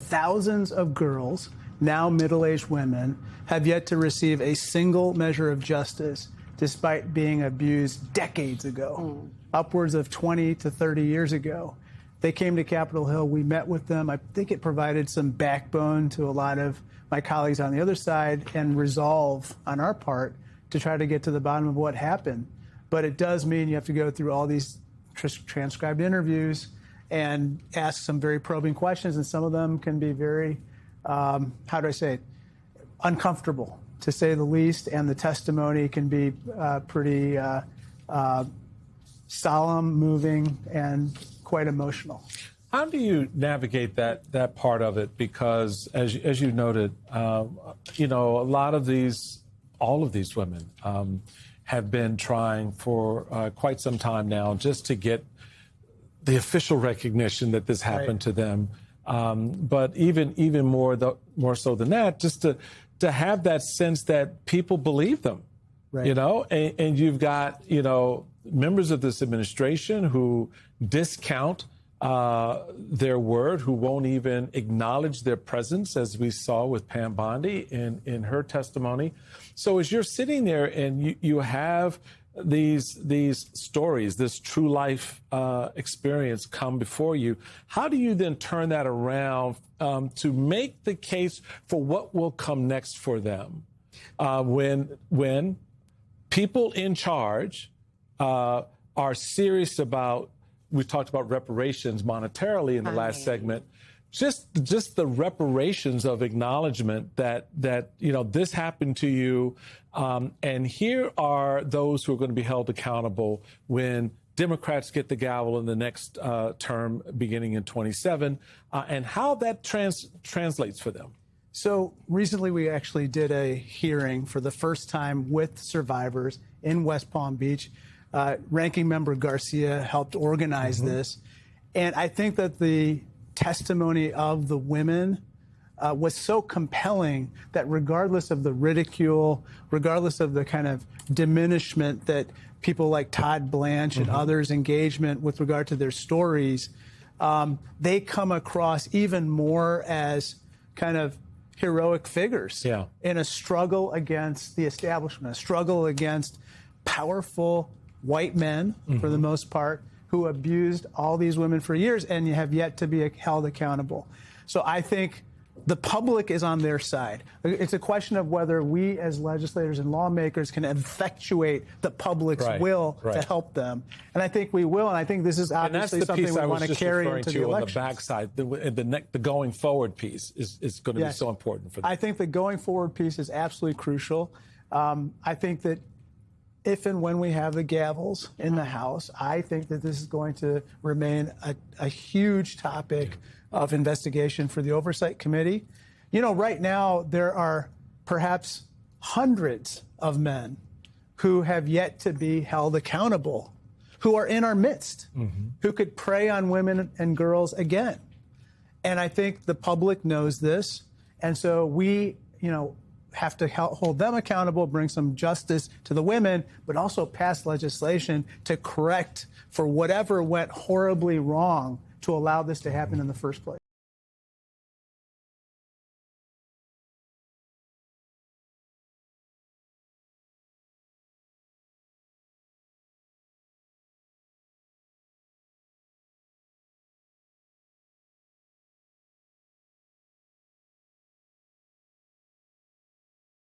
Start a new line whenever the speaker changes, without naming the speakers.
thousands of girls, now middle-aged women, have yet to receive a single measure of justice despite being abused decades ago, upwards of 20 to 30 years ago. They came to Capitol Hill. We met with them. I think it provided some backbone to a lot of my colleagues on the other side and resolve on our part to try to get to the bottom of what happened. But it does mean you have to go through all these transcribed interviews and ask some very probing questions, and some of them can be very, how do I say it, uncomfortable, to say the least, and the testimony can be pretty solemn, moving, and quite emotional.
How do you navigate that part of it? Because as you noted, you know, all of these women have been trying for quite some time now just to get the official recognition that this happened to them. But even more so than that, just to have that sense that people believe them, you know, and you've got, you know, members of this administration who discount their word, who won't even acknowledge their presence, as we saw with Pam Bondi in her testimony. So as you're sitting there and you have these stories, this true life experience come before you, how do you then turn that around to make the case for what will come next for them when people in charge are serious about, we talked about reparations monetarily in the last segment, just the reparations of acknowledgement that you know, this happened to you, and here are those who are going to be held accountable when Democrats get the gavel in the next term beginning in 27, and how that translates for them.
So recently we actually did a hearing for the first time with survivors in West Palm Beach. Ranking Member Garcia helped organize this. And I think that the testimony of the women was so compelling that regardless of the ridicule, regardless of the kind of diminishment that people like Todd Blanche and others' engagement with regard to their stories, they come across even more as kind of heroic figures in a struggle against the establishment, a struggle against powerful white men, for the most part, who abused all these women for years and have yet to be held accountable. So I think the public is on their side. It's a question of whether we as legislators and lawmakers can effectuate the public's will to help them. And I think we will, and I think this is obviously something we want to carry into the elections.
On the backside, the going forward piece is going to be so important for them.
I think the going forward piece is absolutely crucial. I think that if and when we have the gavels in the House, I think that this is going to remain a huge topic of investigation for the Oversight Committee. You know, right now there are perhaps hundreds of men who have yet to be held accountable, who are in our midst, who could prey on women and girls again. And I think the public knows this. And so we, you know, have to hold them accountable, bring some justice to the women, but also pass legislation to correct for whatever went horribly wrong to allow this to happen in the first place.